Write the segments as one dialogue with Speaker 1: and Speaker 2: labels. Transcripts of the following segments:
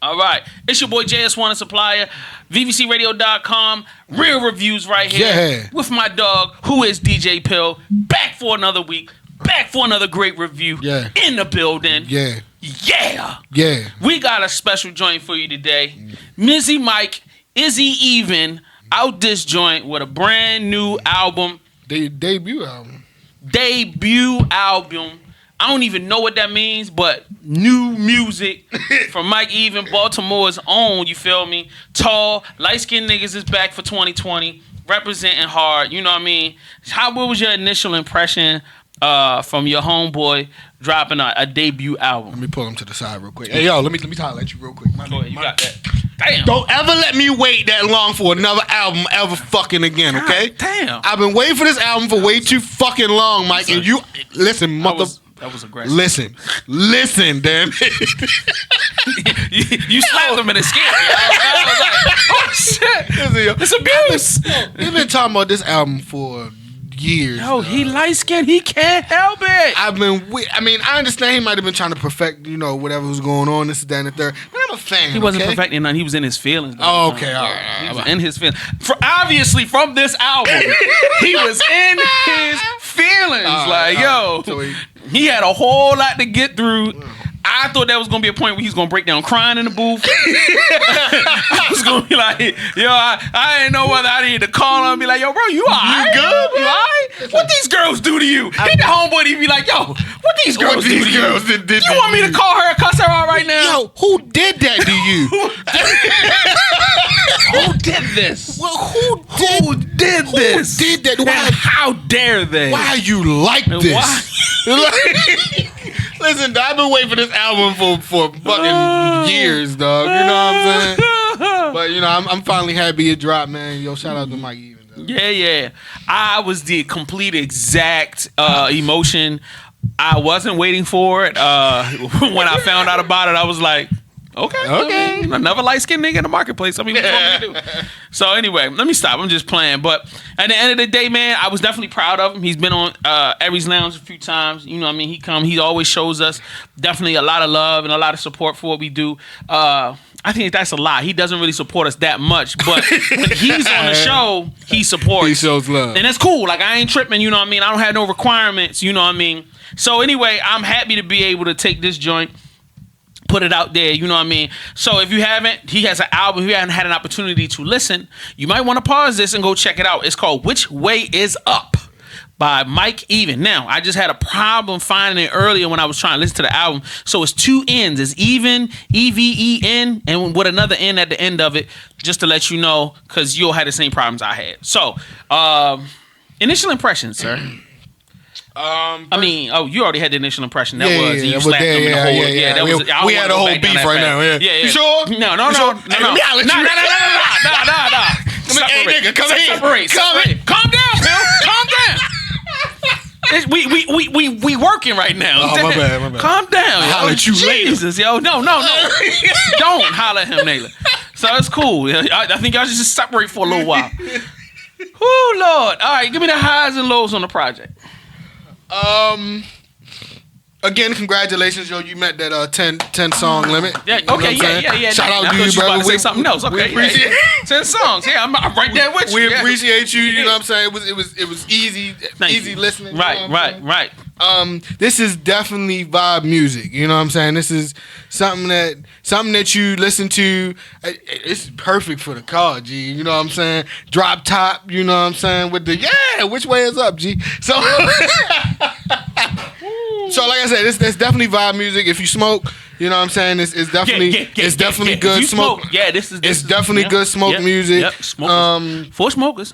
Speaker 1: All right. It's your boy JS1 and Supplier, VVCRadio.com. Real reviews right here.
Speaker 2: Yeah.
Speaker 1: With my dog, who is DJ Pill. Back for another week. Back for another great review.
Speaker 2: Yeah.
Speaker 1: In the building.
Speaker 2: Yeah.
Speaker 1: Yeah.
Speaker 2: Yeah.
Speaker 1: We got a special joint for you today. Mizzy Mike, Izzy Evenn, out this joint with a brand new album.
Speaker 2: Debut album.
Speaker 1: I don't even know what that means, but new music from Mike Evenn, Baltimore's own, you feel me? Tall, light-skinned niggas is back for 2020, representing hard, you know what I mean? What was your initial impression from your homeboy dropping a debut album?
Speaker 2: Let me pull him to the side real quick. Hey, yo, let me holler at you real quick.
Speaker 1: Go ahead, you got that. Damn.
Speaker 2: Don't ever let me wait that long for another album ever fucking again, okay?
Speaker 1: God damn.
Speaker 2: I've been waiting for this album for way too fucking long, Mike, and you... Listen, mother...
Speaker 1: That was aggressive.
Speaker 2: Listen, damn it.
Speaker 1: you slapped him in the skin. I was like, oh shit, it's abuse.
Speaker 2: We've been talking about this album for years.
Speaker 1: Yo, he light skinned. He can't help it.
Speaker 2: I understand he might have been trying to perfect, whatever was going on, this, that, and the third. But I'm a fan.
Speaker 1: He wasn't perfecting nothing. He was in his feelings.
Speaker 2: Oh, okay, all right.
Speaker 1: He was in his feelings. Obviously, from this album, he was in his feelings. So he had a whole lot to get through. I thought that was gonna be a point where he's gonna break down crying in the booth. I was gonna be like, yo, I didn't know whether I needed to call him and be like, yo, bro, you alright?
Speaker 2: You good?
Speaker 1: You alright? What these girls do to you? He the homeboy to be like, yo, what these girls do to you? You want me to call her and cuss her out right now?
Speaker 2: Yo, who did that to you?
Speaker 1: Who did this?
Speaker 2: Well, who did
Speaker 1: this?
Speaker 2: Who did that?
Speaker 1: And how dare they?
Speaker 2: Why you like this? Listen, I've been waiting for this album for fucking years, dog. You know what I'm saying? But I'm finally happy it dropped, man. Yo, shout out to Mike Evenn, dog.
Speaker 1: Yeah. I was the complete exact emotion. I wasn't waiting for it. When I found out about it, I was like, okay. Another light-skinned nigga in the marketplace. I mean, what you want me to do? So anyway, let me stop. I'm just playing. But at the end of the day, man, I was definitely proud of him. He's been on Aries Lounge a few times. You know what I mean? He always shows us definitely a lot of love and a lot of support for what we do. I think that's a lie. He doesn't really support us that much, but when he's on the show, he supports.
Speaker 2: He shows love.
Speaker 1: And that's cool. Like, I ain't tripping, you know what I mean? I don't have no requirements, you know what I mean? So anyway, I'm happy to be able to take this joint, put it out there, you know what I mean? So if you haven't, he has an album, you haven't had an opportunity to listen, you might want to pause this and go check it out. It's called Which Way Is Up by Mike Evenn. Now, I just had a problem finding it earlier when I was trying to listen to the album. So it's two N's. It's Evenn, E-V-E-N, and with another N at the end of it, just to let you know, because you'll have the same problems I had. So, initial impressions, sir. You already had the initial impression. That was you slapped him in the hole. Yeah,
Speaker 2: we had a whole beef right now. Yeah. You sure?
Speaker 1: No.
Speaker 2: No. Hey, nigga, come here.
Speaker 1: Separate. Calm down, Bill. Calm down. We working right now.
Speaker 2: Oh, my bad.
Speaker 1: Calm down.
Speaker 2: I'll holler at you
Speaker 1: Jesus,
Speaker 2: later.
Speaker 1: yo. No. Don't holler at him later. So it's cool. I think y'all should just separate for a little while. Oh, Lord. All right, give me the highs and lows on the project.
Speaker 2: Again, congratulations, yo. You met that 10 song limit.
Speaker 1: Yeah, okay, yeah.
Speaker 2: Shout out
Speaker 1: to
Speaker 2: you, brother.
Speaker 1: About to say something else. Okay,
Speaker 2: we appreciate
Speaker 1: 10 songs. Yeah, I'm right there with you.
Speaker 2: We appreciate you. You know what I'm saying? It was easy listening.
Speaker 1: Right.
Speaker 2: This is definitely vibe music. You know what I'm saying? This is something that you listen to. It's perfect for the car, G. You know what I'm saying? Drop top. You know what I'm saying? With the which way is up, G? So. So like I said, it's definitely vibe music. If you smoke, you know what I'm saying, it's definitely good smoke. It's definitely good smoke music.
Speaker 1: Yep, smokers. For smokers.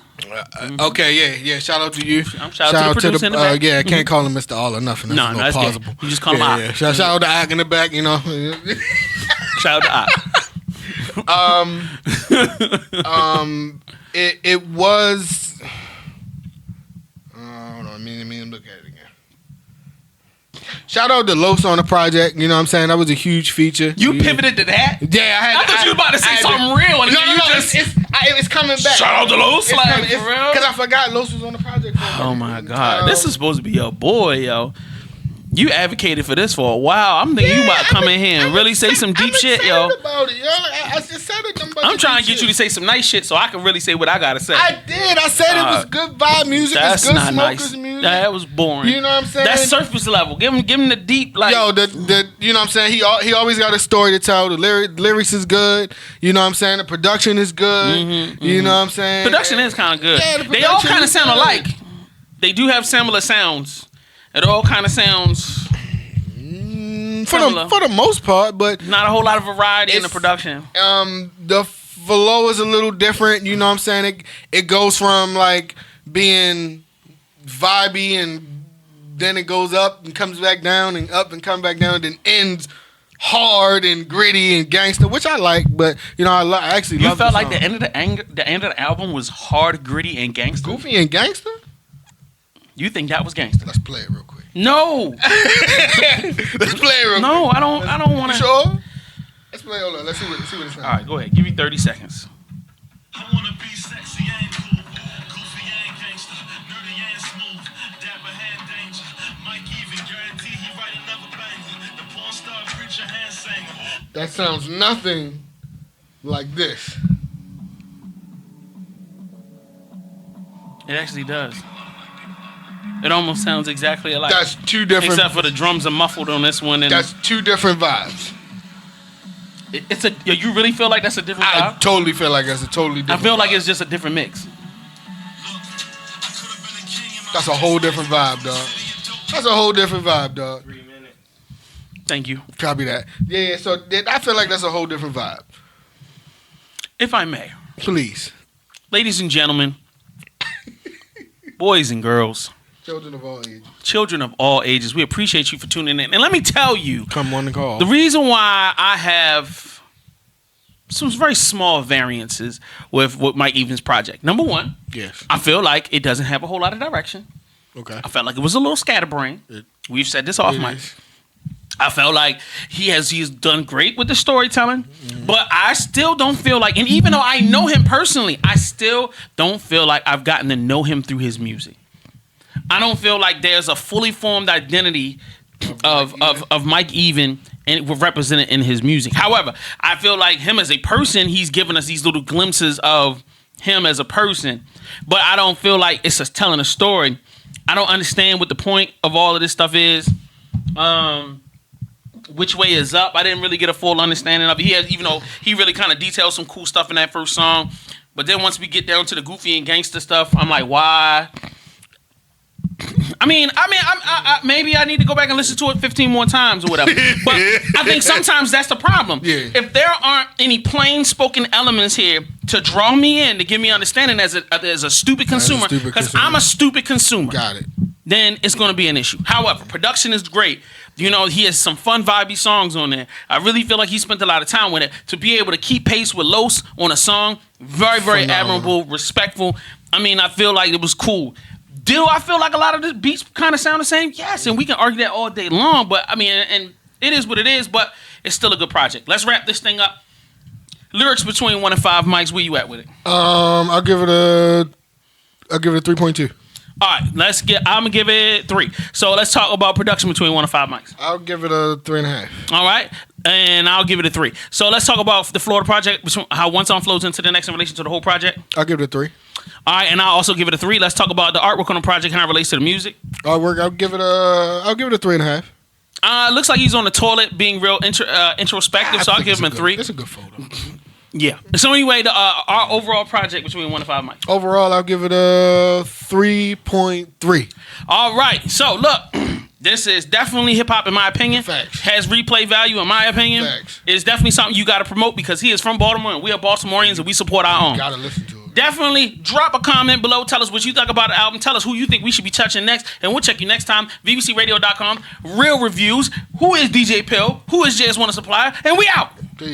Speaker 2: Okay, yeah. Shout out to you.
Speaker 1: Shout out to the producer in the back.
Speaker 2: I can't call him Mr. All or Nothing.
Speaker 1: No, that's possible. You just call him Ock.
Speaker 2: Shout out to Ock in the back. You know.
Speaker 1: Shout out to
Speaker 2: Ock. It was. Hold on, let me look at it again. Shout out to Los on the project. You know what I'm saying? That was a huge feature.
Speaker 1: You pivoted to that?
Speaker 2: Yeah,
Speaker 1: I thought you were about to say something real.
Speaker 2: No, it's coming back.
Speaker 1: Shout out to Los, for real?
Speaker 2: Because I forgot Los was on the project.
Speaker 1: Oh my God, this is supposed to be your boy, yo. You advocated for this for a while. I'm thinking you about to come in here and really say some deep shit, yo.
Speaker 2: About it, yo. I just said it.
Speaker 1: I'm trying to get you to say some nice shit so I can really say what I gotta say.
Speaker 2: I did. I said it was good vibe music.
Speaker 1: That's
Speaker 2: It's good
Speaker 1: not
Speaker 2: smokers
Speaker 1: nice.
Speaker 2: music.
Speaker 1: That was boring.
Speaker 2: You know what I'm saying?
Speaker 1: That's surface level. Give him the deep, like.
Speaker 2: Yo, the you know what I'm saying? He always got a story to tell. The lyrics is good. You know what I'm saying? The production is good. You know what I'm saying?
Speaker 1: Production is kind of good.
Speaker 2: Yeah,
Speaker 1: they all kind of
Speaker 2: is
Speaker 1: sound
Speaker 2: good.
Speaker 1: alike. They do have similar sounds. It all kind of sounds
Speaker 2: for the most part, but
Speaker 1: not a whole lot of variety in the production.
Speaker 2: The flow is a little different. You know what I'm saying? It goes from like being vibey and then it goes up and comes back down and up and come back down, then ends hard and gritty and gangster, which I like. But you know, I actually
Speaker 1: you
Speaker 2: love.
Speaker 1: Felt like the end of the end of the album was hard, gritty, and gangster.
Speaker 2: Goofy and gangster.
Speaker 1: You think that was gangster?
Speaker 2: Let's play it real quick.
Speaker 1: No.
Speaker 2: Let's play it real quick.
Speaker 1: No, I don't want to.
Speaker 2: Sure. Let's play. Hold on. Let's see what it's
Speaker 1: All right, go ahead. Give me 30 seconds.
Speaker 3: I wanna be sexy and cool, goofy and gangster, nerdy and smooth, dapper and danger. Mike even guarantee he write another banger. The porn star preacher hand singer.
Speaker 2: That sounds nothing like this.
Speaker 1: It actually does. It almost sounds exactly alike.
Speaker 2: That's two different.
Speaker 1: Except for the drums are muffled on this one. And
Speaker 2: that's two different vibes.
Speaker 1: It's a. You really feel like that's a different vibe?
Speaker 2: I totally feel like that's a totally different.
Speaker 1: I feel like
Speaker 2: vibe.
Speaker 1: it's just a different mix.
Speaker 2: That's a whole different vibe, dog. That's a whole different vibe, dog.
Speaker 1: Thank you.
Speaker 2: Copy that. Yeah, so I feel like that's a whole different vibe.
Speaker 1: If I may,
Speaker 2: Please.
Speaker 1: ladies and gentlemen, boys and girls,
Speaker 2: children of all ages,
Speaker 1: we appreciate you for tuning in. And let me tell you,
Speaker 2: come on the call.
Speaker 1: the reason why I have some very small variances with Mike Even's project. Number one,
Speaker 2: Yes.
Speaker 1: I feel like it doesn't have a whole lot of direction.
Speaker 2: Okay.
Speaker 1: I felt like it was a little scatterbrained. We've said this off mic. I felt like he's done great with the storytelling, but I still don't feel like, and even though I know him personally, I still don't feel like I've gotten to know him through his music. I don't feel like there's a fully formed identity of Mike Evenn and represented in his music. However, I feel like him as a person, he's given us these little glimpses of him as a person, but I don't feel like it's just telling a story. I don't understand what the point of all of this stuff is. Which way is up? I didn't really get a full understanding of it. Even though he really kind of detailed some cool stuff in that first song, but then once we get down to the goofy and gangster stuff, I'm like, why? I mean, maybe I need to go back and listen to it 15 more times or whatever. But I think sometimes that's the problem.
Speaker 2: Yeah.
Speaker 1: If there aren't any plain spoken elements here to draw me in, to give me understanding as a stupid consumer, because I'm a stupid consumer.
Speaker 2: Got it.
Speaker 1: Then it's going to be an issue. However, production is great. You know, he has some fun, vibey songs on there. I really feel like he spent a lot of time with it. To be able to keep pace with Los on a song, very, very admirable, respectful. I mean, I feel like it was cool. Do I feel like a lot of the beats kind of sound the same? Yes, and we can argue that all day long. But, I mean, and it is what it is, but it's still a good project. Let's wrap this thing up. Lyrics between 1 and 5 mics. Where you at with it?
Speaker 2: I'll give it a 3.2.
Speaker 1: All right, I'm going to give it 3. So let's talk about production between 1 and 5 mics.
Speaker 2: I'll give it a 3.5.
Speaker 1: All right, and I'll give it a 3. So let's talk about the Florida project, how one song flows into the next in relation to the whole project.
Speaker 2: I'll give it a 3.
Speaker 1: All right, and I'll also give it a 3. Let's talk about the artwork on the project and how it relates to the music.
Speaker 2: Artwork, I'll give it a 3.5.
Speaker 1: It looks like he's on the toilet being real introspective, so I'll give him a 3.
Speaker 2: It's a good photo.
Speaker 1: Yeah. So anyway, our overall project between 1 and 5 mics.
Speaker 2: Overall, I'll give it a 3.3.
Speaker 1: All right. So look, this is definitely hip hop in my opinion.
Speaker 2: Facts.
Speaker 1: Has replay value in my opinion.
Speaker 2: Facts.
Speaker 1: It's definitely something you got to promote because he is from Baltimore and we are Baltimoreans and we support our own.
Speaker 2: Gotta listen to it.
Speaker 1: Definitely drop a comment below. Tell us what you think about the album. Tell us who you think we should be touching next. And we'll check you next time. VBCRadio.com. Real reviews. Who is DJ Pill? Who is JS Wanna Supply? And we out.